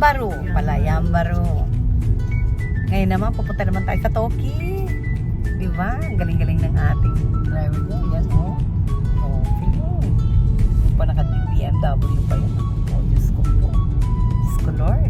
Yambaru pala, Yambaru. Ngayon naman, pupunta naman tayo sa Toki. Diba? Ang galing-galing ng ating driver niya. Yan, oh. Okay. Pa naka-BMW pa yun. Oh, Diyos ko po. Diyos ko, Lord.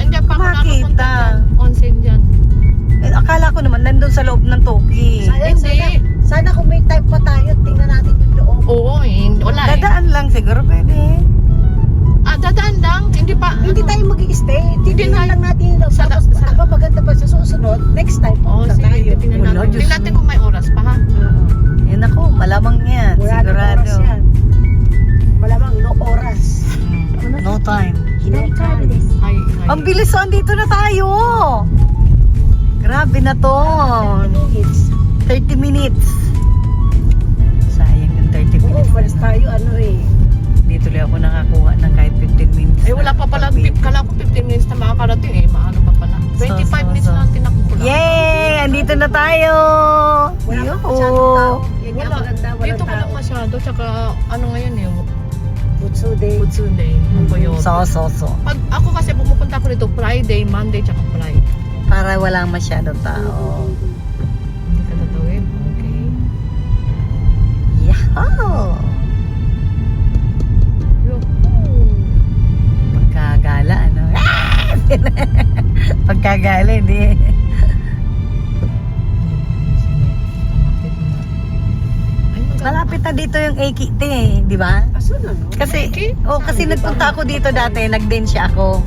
Hindi pa ako nakapunta dyan. Onsen dyan. Eh, akala ko naman nandun sa loob ng Toki. Sana kung may time pa tayo, tingnan natin yung loob. Oo, wala eh. Dadaan lang siguro pwede. Dadaan lang. Hindi pa. Hindi tayo mag-i-stay. Tingnan lang natin yung loob. Tapos ako maganda pa sa susunod, next time punta tayo. Tingnan Wala, natin. Diyos Tingnan natin ko. kung may oras pa ha. Eh naku, malamang yan. Wala nang Sigurado. oras yan. Malamang no oras. No time. Hi. Ang bilis, oh, andito na tayo. Grabe na to. 30 minutes. Sayang yung 30 Oo, minutes. malis tayo Dito lang ako nakakuha ng kahit 15 minutes. Eh wala pa pala. Kala ko 15 minutes na makakarating eh. Maano pa pala. 25 minutes na ang tinakbo ko lang. Yay! Andito na tayo. Wala pa Yuhu. masyadong tao. Yan nga Wala. maganda, walang Dito ko lang tao. masyado. Tsaka ano ngayon eh. Butsu Day. Sunday. So. Pag ako kasi pumupunta ko dito Friday, Monday, tsaka Friday. Para walang masyadong tao. Hindi ka tatawid. Okay. Yahoo! Yuhu. Pagkagala, ano? Pagkagala, hindi. Malapit na dito yung Ekite, di ba? Aso na, no? Kasi, Eki? kasi nagpunta ako dito dati, nag-densya ako.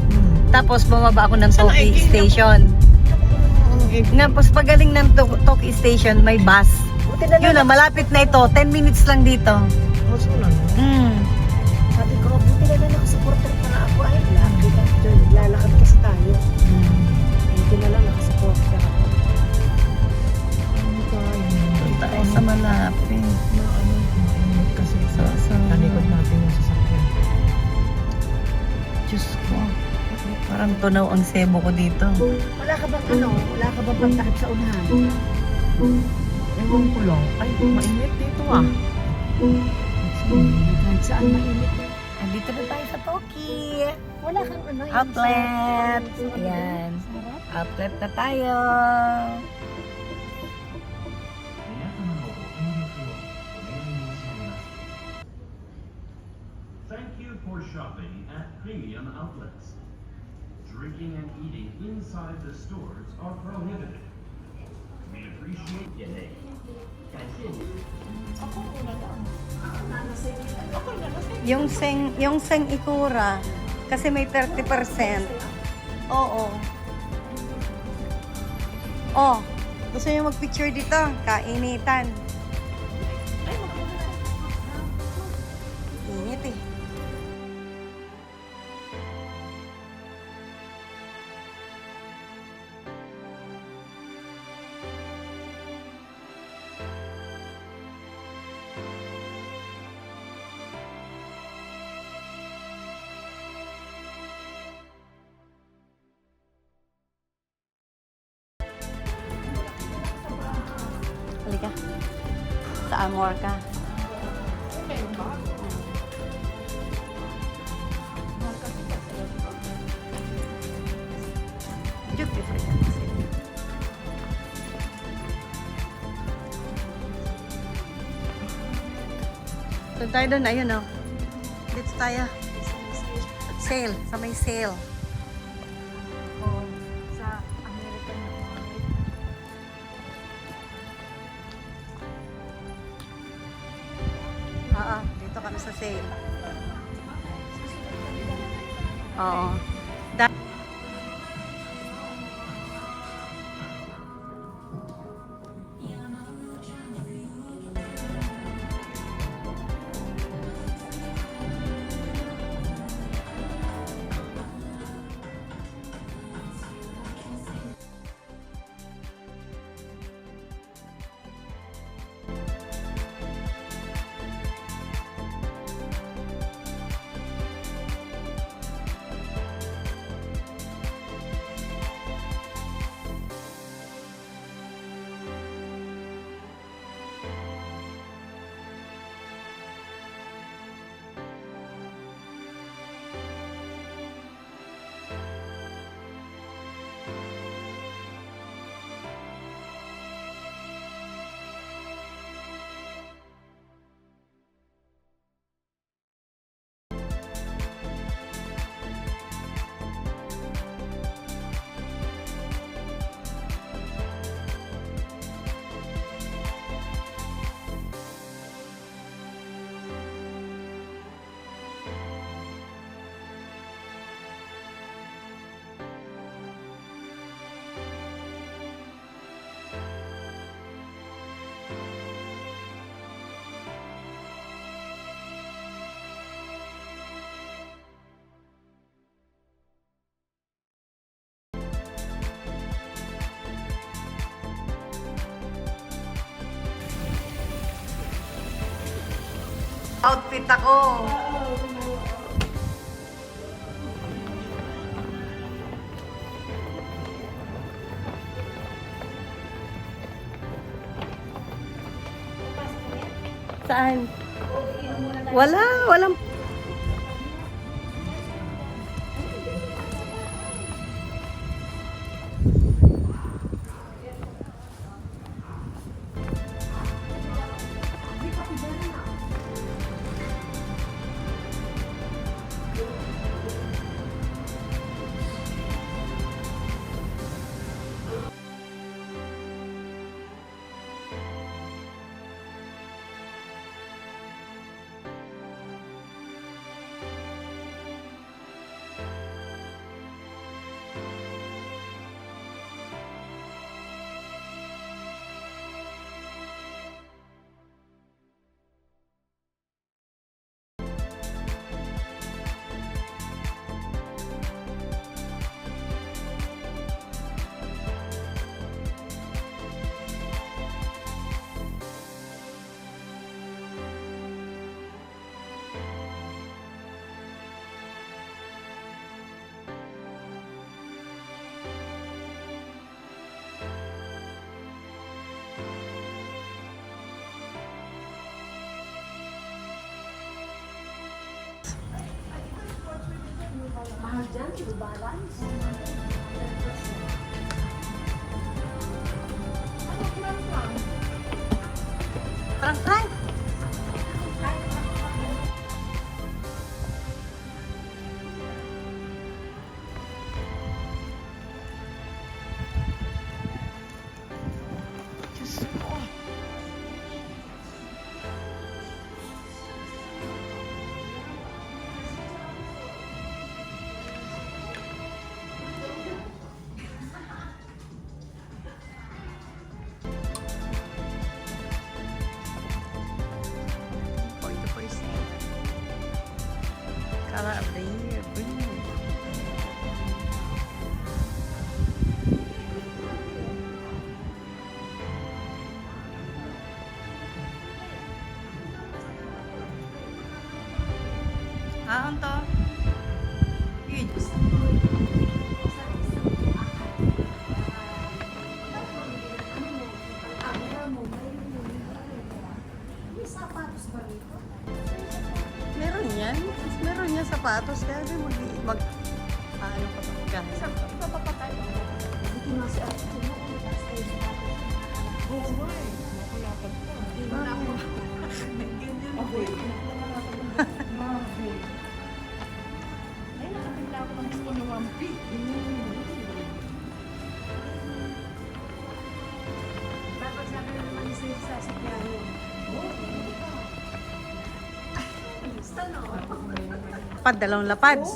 Tapos bumaba ako ng Saan Toki Eki? Station. Tapos pagaling ng Toki Station, may bus. Buti na Yun na, lang. malapit na ito. 10 minutes lang dito. Mm. Sabi ko, buti na lang nakasuporter pa na ako. Ay, lucky ka. Lalakad kasi tayo. Buti na lang nakasuporter ako. Doon tayo sa malapit. So. Nalikod natin yung sasakyan. Diyos ko. Parang tunaw ang sebo ko dito. Wala ka bang pantakip sa unahan? Ewan ko lang. Ay, mainit dito ah. Kahit saan mainit. Andito na tayo sa Toki. Wala kang yung Outlet. sarap. Ayan. Sarap. Outlet na tayo. Thank you for shopping at Premium Outlets. Drinking and eating inside the stores are prohibited. We appreciate you. Yung seng ikura. Kasi may 30%. Oo. Oh, gusto niyo mag-picture dito? Kainitan. Init eh. Halika. Sa Amor ka. Meron ba? Duty free yan kasi. Doon tayo doon. Ayun o. Dito tayo. Sale. Sa may sale. Oh, sa American Market. Oo. Dito kami sa sale. Oo. Outfit ako. Saan? Walang Mahal dyan, di ba balance? Parang Frank. color of the year, green. Ah, to? Yun. Meron yan. Meron yan sapatos. Kaya di mag ano ka ba magkano? Buti nga si ate ko noon, tapos tayo sa tapos. Oo nga eh. Nakulapad ka. Ahoy. Ay, nakapila ako ng gusto ng wampi. Dapat sabi na naman sa sasakyan. Gusto no? Lapad, dalawang lapads.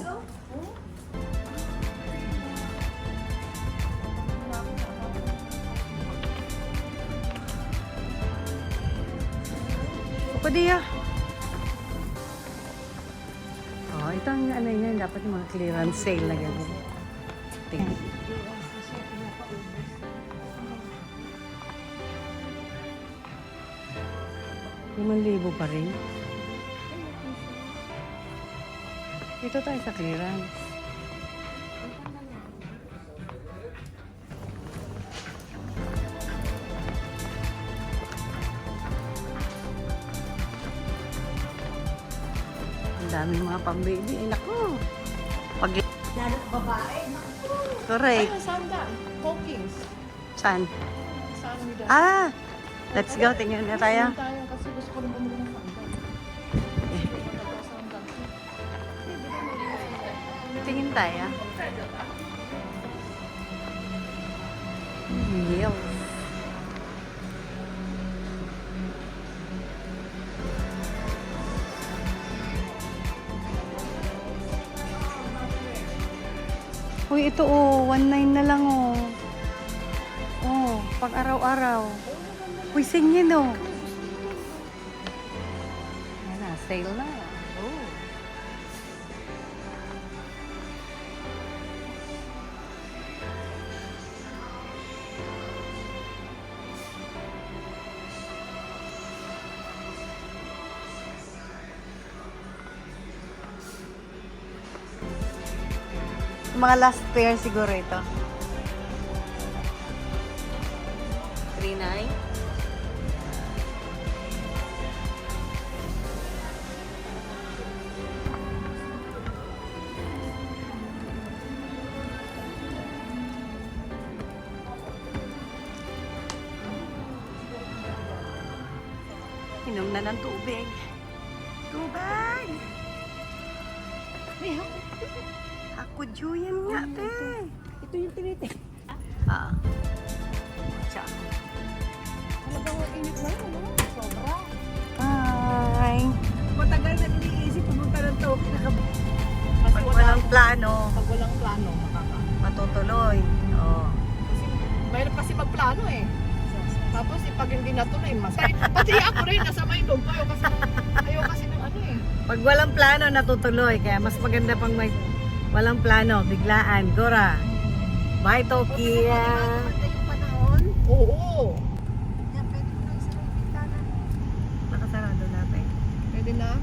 Pwede ya. Oh, ito ang ano yan. Dapat yung mga clearance sale na gano'n. Tingnan. 5,000 pa rin. Dito tayo sa clearance. Ang daming mga pang-baby. Ay, naku. Pag... Lalo babae. Correct. Ay, sandal. Hawkins. Saan? Saan nila? Ah! Let's go. Tingnan na tayo. Tingnan tayo kasi gusto ko rin bumili ng sandal. Sandal. Tingin tayo. Heels. Uy, ito oh, 1,900 na lang oh. Oh, pag araw-araw. Uy, singin oh. Ayan na, sale na. Oh. Mga last pair siguro ito. 3,900. Inom na ng tubig. Tubig! May hawk. Ako yan nga, te. Ito yung tinitin. Ah. Tiyan. Talagang init na yun, ano? Sobra. Hi. Matagal na iniisip pumunta ng Tokyo. Kasi Pag walang plano, Pag walang plano, matutuloy. Oh. Kasi mayroon kasi magplano eh. Tapos pag hindi natuloy, masay. Pati ako rin, nasa may loob ko. Ayaw kasi ng ano eh. Pag walang plano, natutuloy. Kaya mas maganda pang may walang plano, biglaan. Gora. Bye, Tokia. Maganda yung panahon. Oo. Yan, pwede mo na isa yung pintana. Nakasarado natin. Pwede na.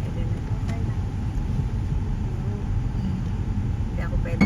Pwede na. Okay na. Hindi ako pwede.